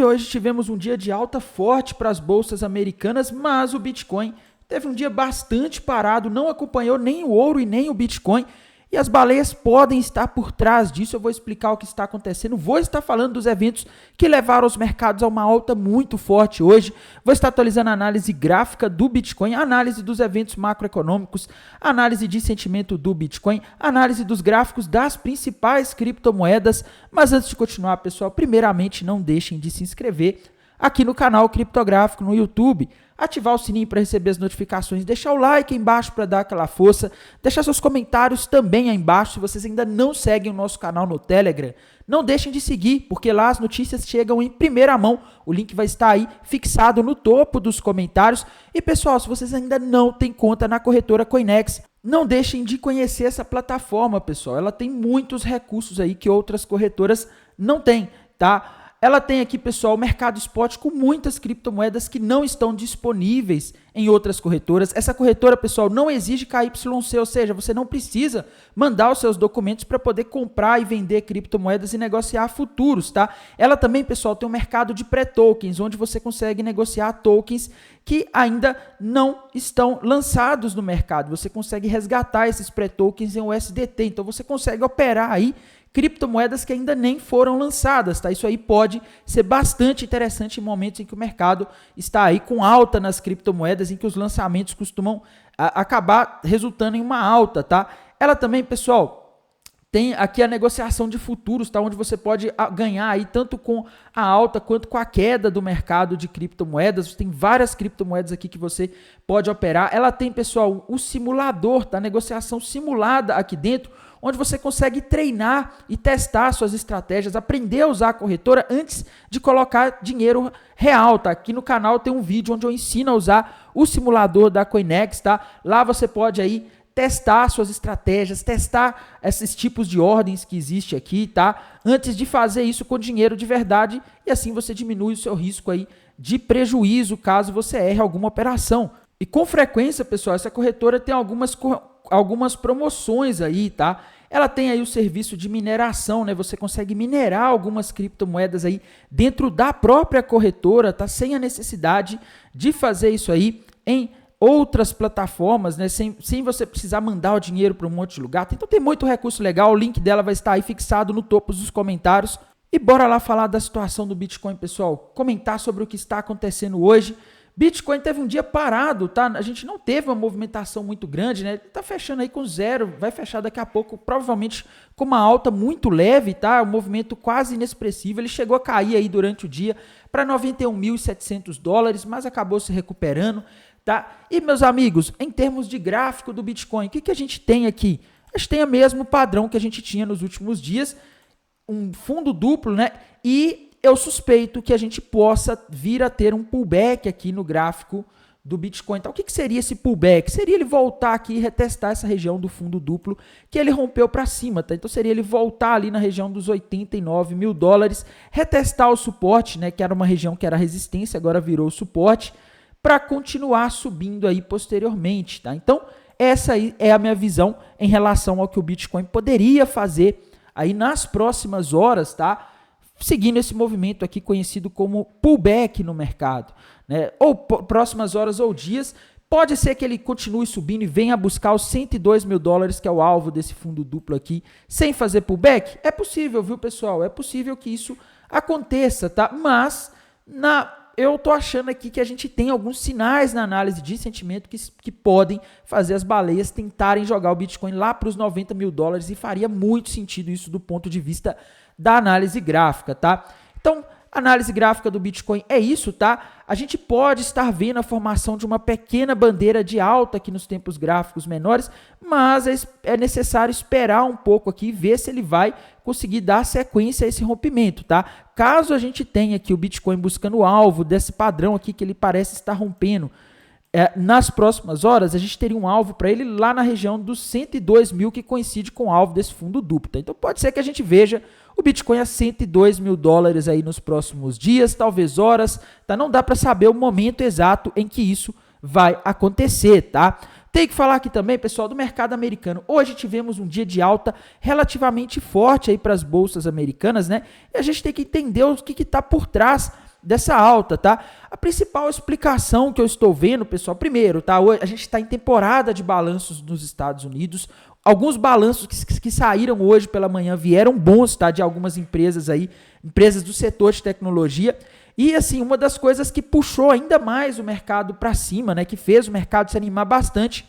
hoje tivemos um dia de alta forte para as bolsas americanas, mas o Bitcoin teve um dia bastante parado, não acompanhou nem o ouro e nem o Bitcoin, e as baleias podem estar por trás disso. Eu vou explicar o que está acontecendo, vou estar falando dos eventos que levaram os mercados a uma alta muito forte hoje, vou estar atualizando a análise gráfica do Bitcoin, análise dos eventos macroeconômicos, análise de sentimento do Bitcoin, análise dos gráficos das principais criptomoedas. Mas antes de continuar, pessoal, primeiramente não deixem de se inscrever aqui no canal Criptográfico no YouTube, ativar o sininho para receber as notificações, deixar o like aí embaixo para dar aquela força, deixar seus comentários também aí embaixo. Se vocês ainda não seguem o nosso canal no Telegram, não deixem de seguir, porque lá as notícias chegam em primeira mão, o link vai estar aí fixado no topo dos comentários. E pessoal, se vocês ainda não têm conta na corretora Coinex, não deixem de conhecer essa plataforma, pessoal, ela tem muitos recursos aí que outras corretoras não têm, tá? Ela tem aqui, pessoal, o mercado spot com muitas criptomoedas que não estão disponíveis em outras corretoras. Essa corretora, pessoal, não exige KYC, ou seja, você não precisa mandar os seus documentos para poder comprar e vender criptomoedas e negociar futuros, tá? Ela também, pessoal, tem um mercado de pré-tokens, onde você consegue negociar tokens que ainda não estão lançados no mercado. Você consegue resgatar esses pré-tokens em USDT, então você consegue operar aí criptomoedas que ainda nem foram lançadas, tá? Isso aí pode ser bastante interessante em momentos em que o mercado está aí com alta nas criptomoedas, em que os lançamentos costumam acabar resultando em uma alta, tá? Ela também, pessoal, tem aqui a negociação de futuros, tá? Onde você pode ganhar aí tanto com a alta quanto com a queda do mercado de criptomoedas. Tem várias criptomoedas aqui que você pode operar. Ela tem, pessoal, o simulador, tá? Negociação simulada aqui dentro, onde você consegue treinar e testar suas estratégias, aprender a usar a corretora antes de colocar dinheiro real, tá? Aqui no canal tem um vídeo onde eu ensino a usar o simulador da Coinex, tá? Lá você pode aí testar suas estratégias, testar esses tipos de ordens que existe aqui, tá? Antes de fazer isso com dinheiro de verdade, e assim você diminui o seu risco aí de prejuízo caso você erre alguma operação. E com frequência, pessoal, essa corretora tem algumas promoções aí, tá? Ela tem aí o serviço de mineração, né? Você consegue minerar algumas criptomoedas aí dentro da própria corretora, tá? Sem a necessidade de fazer isso aí em outras plataformas, né? Sem você precisar mandar o dinheiro para um monte de lugar. Então tem muito recurso legal, o link dela vai estar aí fixado no topo dos comentários. E bora lá falar da situação do Bitcoin, pessoal. Comentar sobre o que está acontecendo hoje. Bitcoin teve um dia parado, tá? A gente não teve uma movimentação muito grande, né? Tá fechando aí com zero, vai fechar daqui a pouco, provavelmente com uma alta muito leve, tá? Um movimento quase inexpressivo. Ele chegou a cair aí durante o dia para $91.700, mas acabou se recuperando, tá? E, meus amigos, em termos de gráfico do Bitcoin, o que a gente tem aqui? A gente tem o mesmo padrão que a gente tinha nos últimos dias, um fundo duplo, né? E eu suspeito que a gente possa vir a ter um pullback aqui no gráfico do Bitcoin. Então, o que seria esse pullback? Seria ele voltar aqui e retestar essa região do fundo duplo que ele rompeu para cima, tá? Então, seria ele voltar ali na região dos $89 mil, retestar o suporte, né? Que era uma região que era resistência, agora virou suporte, para continuar subindo aí posteriormente, tá? Então, essa aí é a minha visão em relação ao que o Bitcoin poderia fazer aí nas próximas horas, tá? Seguindo esse movimento aqui conhecido como pullback no mercado, né? Ou próximas horas ou dias, pode ser que ele continue subindo e venha buscar os $102 mil, que é o alvo desse fundo duplo aqui, sem fazer pullback. É possível, viu, pessoal? É possível que isso aconteça, tá? Mas eu tô achando aqui que a gente tem alguns sinais na análise de sentimento que podem fazer as baleias tentarem jogar o Bitcoin lá para os $90 mil, e faria muito sentido isso do ponto de vista da análise gráfica, tá? Então, análise gráfica do Bitcoin é isso, tá? A gente pode estar vendo a formação de uma pequena bandeira de alta aqui nos tempos gráficos menores, mas é necessário esperar um pouco aqui e ver se ele vai conseguir dar sequência a esse rompimento, tá? Caso a gente tenha aqui o Bitcoin buscando o alvo desse padrão aqui que ele parece estar rompendo, nas próximas horas, a gente teria um alvo para ele lá na região dos 102 mil, que coincide com o alvo desse fundo duplo, tá? Então, pode ser que a gente veja o Bitcoin a $102 mil aí nos próximos dias, talvez horas, tá? Não dá para saber o momento exato em que isso vai acontecer, tá? Tem que falar aqui também, pessoal, do mercado americano. Hoje tivemos um dia de alta relativamente forte aí para as bolsas americanas, né? E a gente tem que entender o que está por trás dessa alta, tá? A principal explicação que eu estou vendo, pessoal, primeiro, tá? A gente está em temporada de balanços nos Estados Unidos. Alguns balanços que saíram hoje pela manhã vieram bons, tá? De algumas empresas aí, empresas do setor de tecnologia. E, assim, uma das coisas que puxou ainda mais o mercado para cima, né? Que fez o mercado se animar bastante,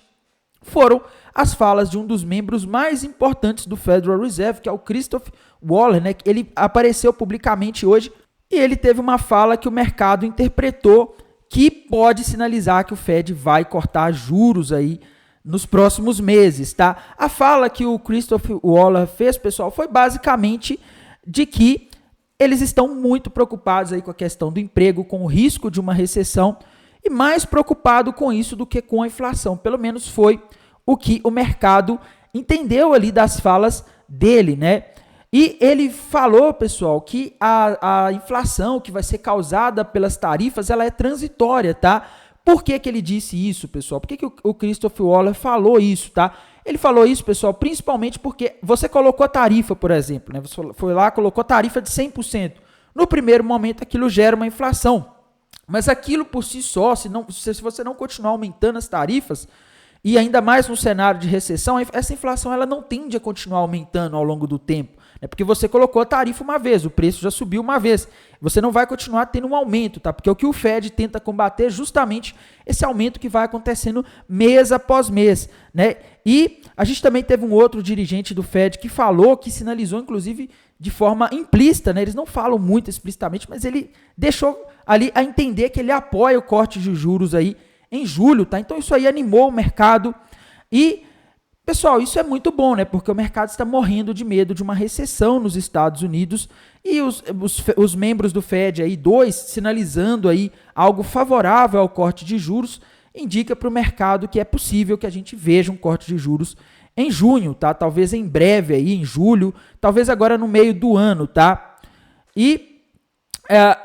foram as falas de um dos membros mais importantes do Federal Reserve, que é o Christopher Waller, né? Ele apareceu publicamente hoje e ele teve uma fala que o mercado interpretou que pode sinalizar que o Fed vai cortar juros aí nos próximos meses, tá? A fala que o Christopher Waller fez, pessoal, foi basicamente de que eles estão muito preocupados aí com a questão do emprego, com o risco de uma recessão e mais preocupado com isso do que com a inflação. Pelo menos foi o que o mercado entendeu ali das falas dele, né? E ele falou, pessoal, que a inflação que vai ser causada pelas tarifas, ela é transitória, tá? Por que que ele disse isso, pessoal? Por que que o Christopher Waller falou isso, tá? Ele falou isso, pessoal, principalmente porque você colocou a tarifa, por exemplo, né? Você foi lá, colocou a tarifa de 100%. No primeiro momento, aquilo gera uma inflação. Mas aquilo por si só, se você não continuar aumentando as tarifas, e ainda mais no cenário de recessão, essa inflação ela não tende a continuar aumentando ao longo do tempo. Né? Porque você colocou a tarifa uma vez, o preço já subiu uma vez. Você não vai continuar tendo um aumento, tá? Porque o que o Fed tenta combater é justamente esse aumento que vai acontecendo mês após mês. Né? E a gente também teve um outro dirigente do Fed que falou, que sinalizou, inclusive, de forma implícita, né? Eles não falam muito explicitamente, mas ele deixou ali a entender que ele apoia o corte de juros aí em julho, tá? Então isso aí animou o mercado e, pessoal, isso é muito bom, né? Porque o mercado está morrendo de medo de uma recessão nos Estados Unidos e os membros do Fed aí, sinalizando aí algo favorável ao corte de juros, indica para o mercado que é possível que a gente veja um corte de juros em junho, tá? Talvez em breve aí, em julho, talvez agora no meio do ano, tá? E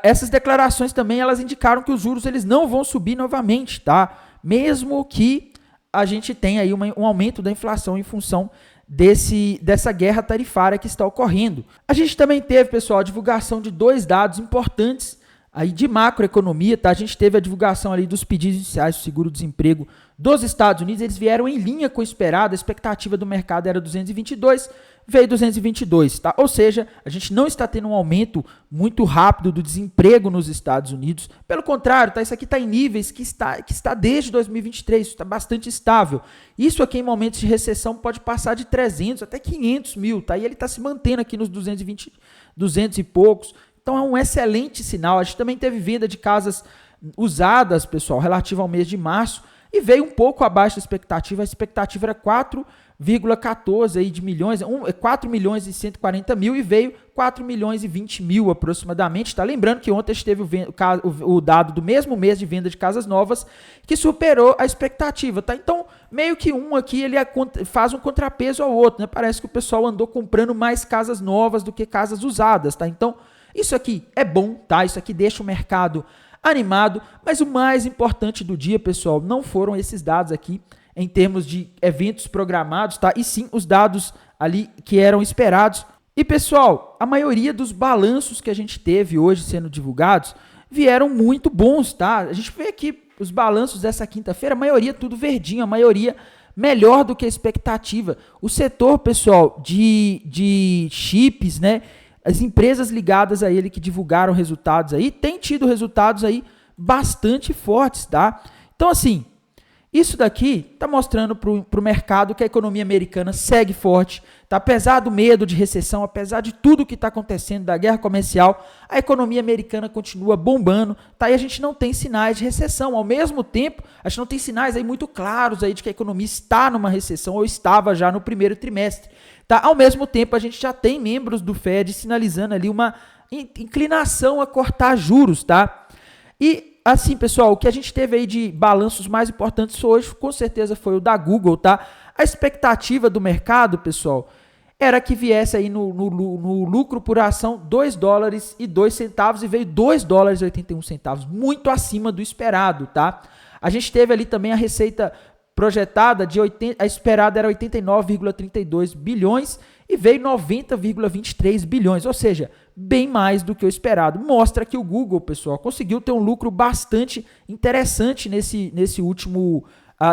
essas declarações também, elas indicaram que os juros eles não vão subir novamente, tá? Mesmo que a gente tenha aí um aumento da inflação em função dessa guerra tarifária que está ocorrendo. A gente também teve, pessoal, a divulgação de 2 dados importantes aí de macroeconomia, tá? A gente teve a divulgação ali dos pedidos iniciais do seguro-desemprego dos Estados Unidos, eles vieram em linha com o esperado, a expectativa do mercado era 222, veio 222, tá? Ou seja, a gente não está tendo um aumento muito rápido do desemprego nos Estados Unidos, pelo contrário, tá? Isso aqui está em níveis que está desde 2023, está bastante estável. Isso aqui em momentos de recessão pode passar de 300 até 500 mil, tá? E ele está se mantendo aqui nos 220, 200 e poucos, então é um excelente sinal. A gente também teve venda de casas usadas, pessoal, relativo ao mês de março, e veio um pouco abaixo da expectativa. A expectativa era 4,14 aí de milhões, 4 milhões e 140 mil e veio 4 milhões e 20 mil aproximadamente. Tá? Lembrando que ontem a gente teve o dado do mesmo mês de venda de casas novas que superou a expectativa. Tá? Então, meio que um aqui ele faz um contrapeso ao outro. Né? Parece que o pessoal andou comprando mais casas novas do que casas usadas. Tá? Então, isso aqui é bom, tá? Isso aqui deixa o mercado animado, mas o mais importante do dia, pessoal, não foram esses dados aqui em termos de eventos programados, tá? E sim os dados ali que eram esperados. E, pessoal, a maioria dos balanços que a gente teve hoje sendo divulgados vieram muito bons, tá? A gente vê aqui os balanços dessa quinta-feira, a maioria tudo verdinho, a maioria melhor do que a expectativa. O setor, pessoal, de chips, né? As empresas ligadas a ele que divulgaram resultados aí, têm tido resultados aí bastante fortes, tá? Então, assim, isso daqui está mostrando para o mercado que a economia americana segue forte, tá? Apesar do medo de recessão, apesar de tudo que está acontecendo, da guerra comercial, a economia americana continua bombando, tá? E a gente não tem sinais de recessão. Ao mesmo tempo, a gente não tem sinais aí muito claros aí de que a economia está numa recessão ou estava já no primeiro trimestre. Tá? Ao mesmo tempo, a gente já tem membros do Fed sinalizando ali uma inclinação a cortar juros, tá? E, assim, pessoal, o que a gente teve aí de balanços mais importantes hoje, com certeza foi o da Google, tá? A expectativa do mercado, pessoal, era que viesse aí no lucro por ação $2,02 e veio $2,81, muito acima do esperado, tá? A gente teve ali também a receita projetada a esperada era 89,32 bilhões e veio 90,23 bilhões, ou seja, bem mais do que o esperado. Mostra que o Google, pessoal, conseguiu ter um lucro bastante interessante nesse último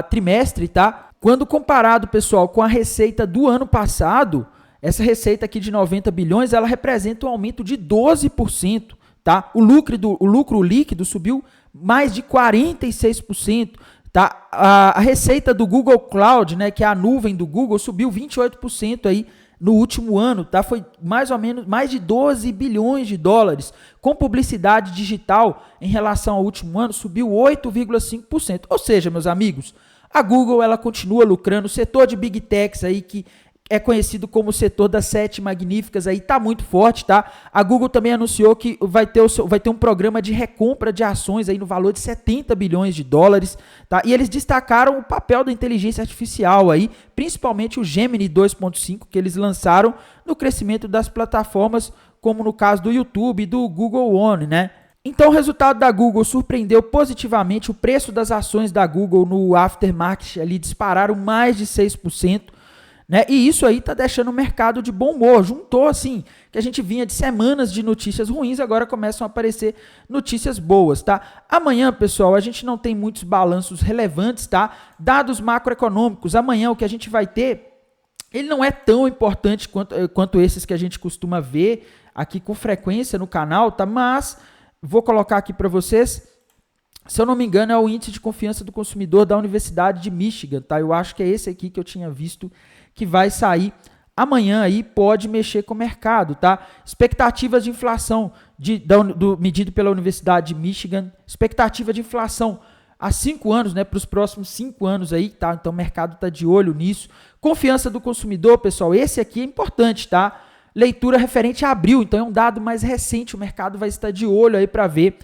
trimestre, tá? Quando comparado, pessoal, com a receita do ano passado, essa receita aqui de 90 bilhões, ela representa um aumento de 12%, tá? O lucro líquido subiu mais de 46%, tá? A receita do Google Cloud, né, que é a nuvem do Google, subiu 28% aí no último ano, tá? Foi mais ou menos mais de 12 bilhões de dólares. Com publicidade digital, em relação ao último ano, subiu 8,5%. Ou seja, meus amigos, a Google ela continua lucrando. O setor de Big Techs aí, que é conhecido como o setor das 7 magníficas, aí tá muito forte, tá? A Google também anunciou que vai ter um programa de recompra de ações aí no valor de 70 bilhões de dólares, tá? E eles destacaram o papel da inteligência artificial aí, principalmente o Gemini 2.5 que eles lançaram no crescimento das plataformas, como no caso do YouTube e do Google One, né? Então o resultado da Google surpreendeu positivamente. O preço das ações da Google no aftermarket ali dispararam mais de 6%. Né? E isso aí está deixando o mercado de bom humor. Juntou assim, que a gente vinha de semanas de notícias ruins, agora começam a aparecer notícias boas, tá? Amanhã, pessoal, a gente não tem muitos balanços relevantes, tá? Dados macroeconômicos, amanhã o que a gente vai ter, ele não é tão importante quanto esses que a gente costuma ver aqui com frequência no canal, tá? Mas vou colocar aqui para vocês. Se eu não me engano, é o índice de confiança do consumidor da Universidade de Michigan, tá? Eu acho que é esse aqui que eu tinha visto que vai sair amanhã aí, pode mexer com o mercado, tá? Expectativas de inflação medido pela Universidade de Michigan, expectativa de inflação há 5 anos, né? Para os próximos 5 anos aí, tá? Então o mercado está de olho nisso. Confiança do consumidor, pessoal, esse aqui é importante, tá? Leitura referente a abril, então é um dado mais recente, o mercado vai estar de olho aí para ver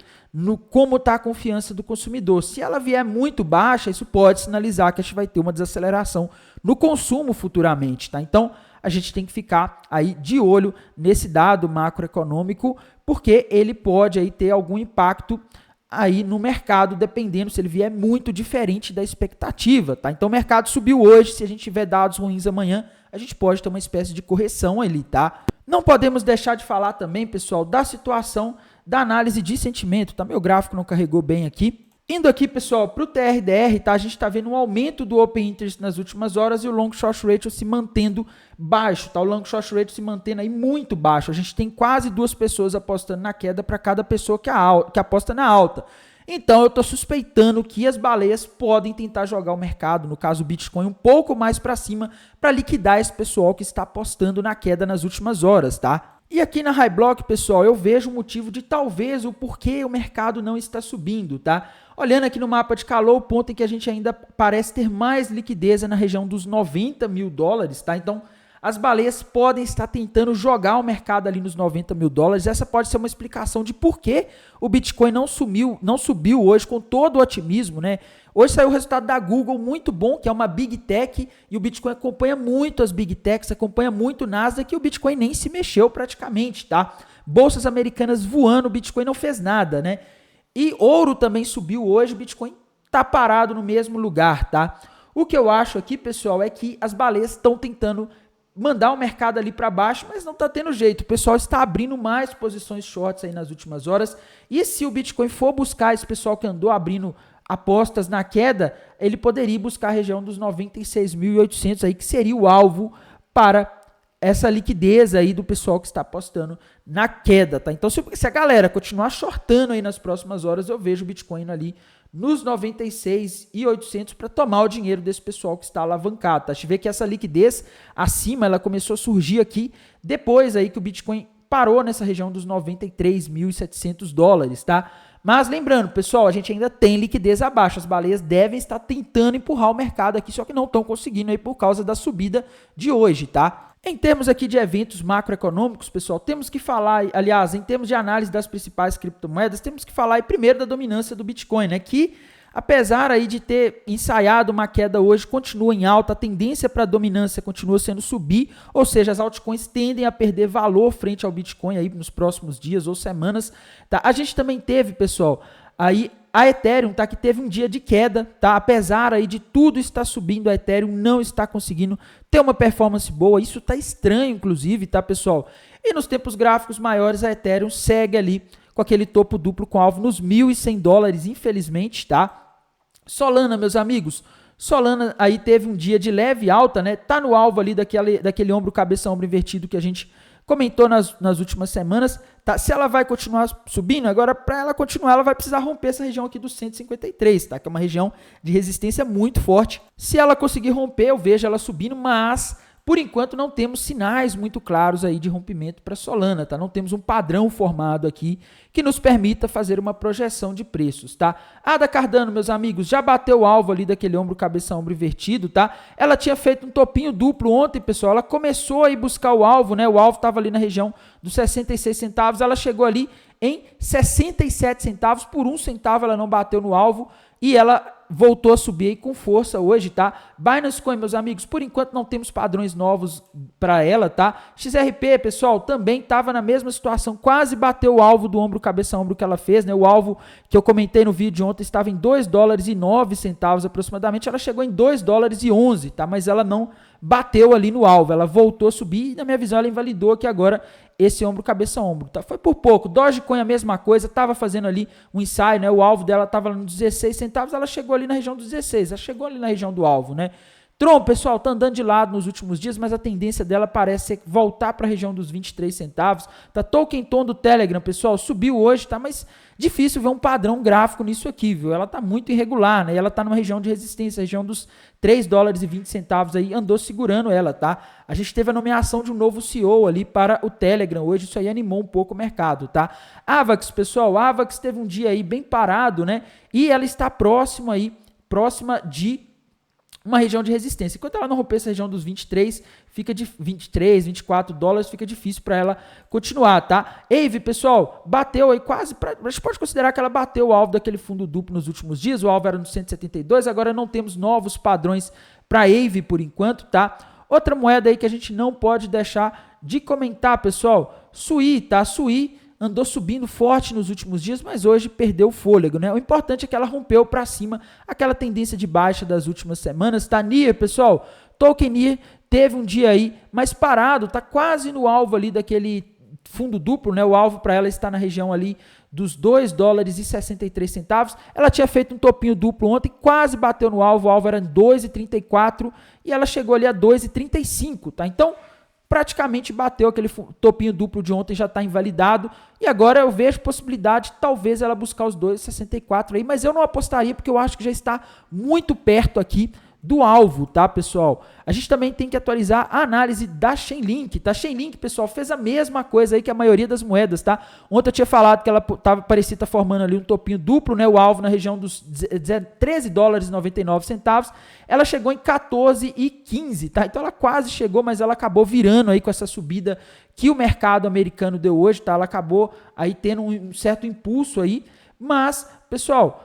como está a confiança do consumidor. Se ela vier muito baixa, isso pode sinalizar que a gente vai ter uma desaceleração no consumo futuramente, tá? Então, a gente tem que ficar aí de olho nesse dado macroeconômico, porque ele pode aí ter algum impacto aí no mercado, dependendo se ele vier muito diferente da expectativa, tá? Então, o mercado subiu hoje, se a gente tiver dados ruins amanhã, a gente pode ter uma espécie de correção ali, tá? Não podemos deixar de falar também, pessoal, da situação da análise de sentimento, tá? Meu gráfico não carregou bem aqui. Indo aqui, pessoal, para o TRDR, tá? A gente está vendo um aumento do Open Interest nas últimas horas e o Long Short Ratio se mantendo baixo, tá? O Long Short Ratio se mantendo aí muito baixo. A gente tem quase 2 pessoas apostando na queda para cada pessoa que aposta na alta. Então, eu estou suspeitando que as baleias podem tentar jogar o mercado, no caso o Bitcoin, um pouco mais para cima para liquidar esse pessoal que está apostando na queda nas últimas horas, tá? E aqui na High Block, pessoal, eu vejo o motivo de talvez o porquê o mercado não está subindo, tá? Olhando aqui no mapa de calor, o ponto em que a gente ainda parece ter mais liquidez é na região dos 90 mil dólares, tá? Então, as baleias podem estar tentando jogar o mercado ali nos 90 mil dólares. Essa pode ser uma explicação de por que o Bitcoin não subiu hoje com todo o otimismo, né? Hoje saiu o resultado da Google muito bom, que é uma Big Tech, e o Bitcoin acompanha muito as Big Techs, acompanha muito o Nasdaq, e o Bitcoin nem se mexeu praticamente, tá? Bolsas americanas voando, o Bitcoin não fez nada, né? E ouro também subiu hoje, o Bitcoin tá parado no mesmo lugar, tá? O que eu acho aqui, pessoal, é que as baleias estão tentando mandar o mercado ali para baixo, mas não está tendo jeito. O pessoal está abrindo mais posições shorts aí nas últimas horas. E se o Bitcoin for buscar esse pessoal que andou abrindo apostas na queda, ele poderia buscar a região dos 96.800 aí, que seria o alvo para essa liquidez aí do pessoal que está apostando na queda, tá? Então, se a galera continuar shortando aí nas próximas horas, eu vejo o Bitcoin indo ali nos 96.800 para tomar o dinheiro desse pessoal que está alavancado, tá? A gente vê que essa liquidez acima, ela começou a surgir aqui depois aí que o Bitcoin parou nessa região dos 93.700 dólares, tá? Mas lembrando, pessoal, a gente ainda tem liquidez abaixo, as baleias devem estar tentando empurrar o mercado aqui, só que não estão conseguindo aí por causa da subida de hoje, tá? Em termos aqui de eventos macroeconômicos, pessoal, temos que falar, aliás, em termos de análise das principais criptomoedas, temos que falar aí primeiro da dominância do Bitcoin, né? Que, apesar aí de ter ensaiado uma queda hoje, continua em alta, a tendência para a dominância continua sendo subir, ou seja, as altcoins tendem a perder valor frente ao Bitcoin aí nos próximos dias ou semanas, tá? A gente também teve, pessoal, aí a Ethereum, tá, que teve um dia de queda, tá? Apesar aí de tudo estar subindo, a Ethereum não está conseguindo ter uma performance boa. Isso tá estranho, inclusive, tá, pessoal? E nos tempos gráficos maiores, a Ethereum segue ali com aquele topo duplo com alvo nos $1.100, infelizmente, tá? Solana, meus amigos, Solana aí teve um dia de leve alta, né? Tá no alvo ali daquele ombro, cabeça, ombro invertido que a gente comentou nas últimas semanas, tá? Se ela vai continuar subindo, agora para ela continuar, ela vai precisar romper essa região aqui dos 153, tá? Que é uma região de resistência muito forte. Se ela conseguir romper, eu vejo ela subindo, mas por enquanto não temos sinais muito claros aí de rompimento para Solana, tá? Não temos um padrão formado aqui que nos permita fazer uma projeção de preços, tá? A da Cardano, meus amigos, já bateu o alvo ali daquele ombro, cabeça, ombro invertido, tá? Ela tinha feito um topinho duplo ontem, pessoal. Ela começou a ir buscar o alvo, né? O alvo estava ali na região dos 66 centavos. Ela chegou ali em 67 centavos. Por 1 centavo ela não bateu no alvo e ela voltou a subir aí com força hoje, tá? Binance Coin, meus amigos, por enquanto não temos padrões novos para ela, tá? XRP, pessoal, também estava na mesma situação, quase bateu o alvo do ombro, cabeça, ombro que ela fez, né? O alvo que eu comentei no vídeo de ontem estava em $2,09 aproximadamente, ela chegou em $2,11, tá? Mas ela não bateu ali no alvo, ela voltou a subir e na minha visão ela invalidou aqui agora esse ombro, cabeça, ombro, tá? Foi por pouco. Dogecoin a mesma coisa, tava fazendo ali um ensaio, né? O alvo dela tava lá nos 16 centavos, ela chegou ali na região dos 16, ela chegou ali na região do alvo, né? Tron, pessoal, tá andando de lado nos últimos dias, mas a tendência dela parece ser voltar para a região dos 23 centavos. Tá? Token Tom do Telegram, pessoal, subiu hoje, tá? Mas difícil ver um padrão gráfico nisso aqui, viu? Ela tá muito irregular, né? E ela tá numa região de resistência, região dos $3,20 aí, andou segurando ela, tá? A gente teve a nomeação de um novo CEO ali para o Telegram hoje, isso aí animou um pouco o mercado, tá? Avax, pessoal, Avax teve um dia aí bem parado, né? E ela está próxima de uma região de resistência. Enquanto ela não romper essa região dos 23, fica de $24, fica difícil para ela continuar, tá? Aave, pessoal, bateu aí quase, a gente pode considerar que ela bateu o alvo daquele fundo duplo nos últimos dias, o alvo era no 172, agora não temos novos padrões para Aave por enquanto, tá? Outra moeda aí que a gente não pode deixar de comentar, pessoal, Sui, tá? Sui andou subindo forte nos últimos dias, mas hoje perdeu o fôlego, né? O importante é que ela rompeu para cima aquela tendência de baixa das últimas semanas, tá? NIR, pessoal, Token NIR teve um dia aí mais parado, tá quase no alvo ali daquele fundo duplo, né? O alvo para ela está na região ali dos $2,63. Ela tinha feito um topinho duplo ontem, quase bateu no alvo, o alvo era $2,34 e ela chegou ali a $2,35, tá? Então, praticamente bateu aquele topinho duplo de ontem, já está invalidado. E agora eu vejo possibilidade, talvez, ela buscar os 2,64 aí, mas eu não apostaria porque eu acho que já está muito perto aqui do alvo, tá, pessoal? A gente também tem que atualizar a análise da Chainlink, tá? Chainlink, pessoal, fez a mesma coisa aí que a maioria das moedas, tá? Ontem eu tinha falado que ela parecia estar formando ali um topinho duplo, né? O alvo na região dos $13,99. Ela chegou em 14,15, tá? Então ela quase chegou, mas ela acabou virando aí com essa subida que o mercado americano deu hoje, tá? Ela acabou aí tendo um certo impulso aí, mas, pessoal,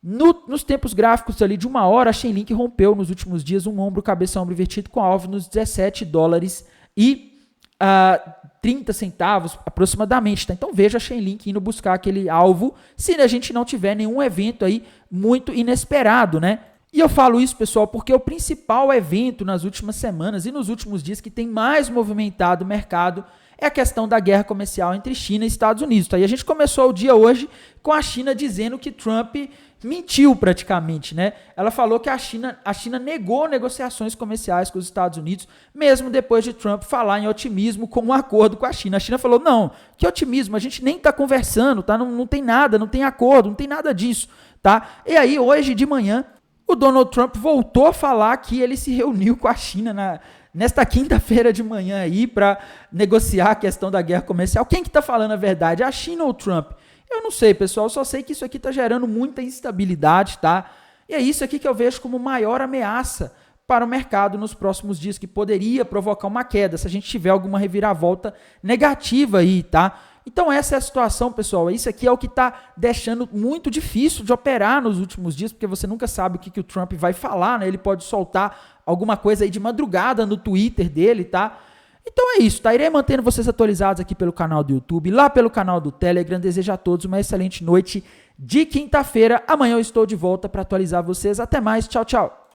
nos tempos gráficos ali de uma hora, a Chainlink rompeu nos últimos dias um ombro, cabeça, ombro invertido com alvo nos $17,30 aproximadamente, tá? Então veja a Chainlink indo buscar aquele alvo se a gente não tiver nenhum evento aí muito inesperado, né? E eu falo isso, pessoal, porque o principal evento nas últimas semanas e nos últimos dias que tem mais movimentado o mercado é a questão da guerra comercial entre China e Estados Unidos, tá? E a gente começou o dia hoje com a China dizendo que Trump mentiu praticamente, né? Ela falou que a China negou negociações comerciais com os Estados Unidos, mesmo depois de Trump falar em otimismo com um acordo com a China. A China falou, não, que otimismo, a gente nem está conversando, tá? Não tem nada, não tem acordo, não tem nada disso, tá? E aí, hoje de manhã, o Donald Trump voltou a falar que ele se reuniu com a China nesta quinta-feira de manhã aí para negociar a questão da guerra comercial. Quem que está falando a verdade, a China ou o Trump? Eu não sei, pessoal, eu só sei que isso aqui está gerando muita instabilidade, tá? E é isso aqui que eu vejo como maior ameaça para o mercado nos próximos dias, que poderia provocar uma queda, se a gente tiver alguma reviravolta negativa aí, tá? Então essa é a situação, pessoal. Isso aqui é o que está deixando muito difícil de operar nos últimos dias, porque você nunca sabe o que o Trump vai falar, né? Ele pode soltar alguma coisa aí de madrugada no Twitter dele, tá? Então é isso, tá? Irei mantendo vocês atualizados aqui pelo canal do YouTube, lá pelo canal do Telegram. Desejo a todos uma excelente noite de quinta-feira. Amanhã eu estou de volta para atualizar vocês. Até mais, tchau, tchau.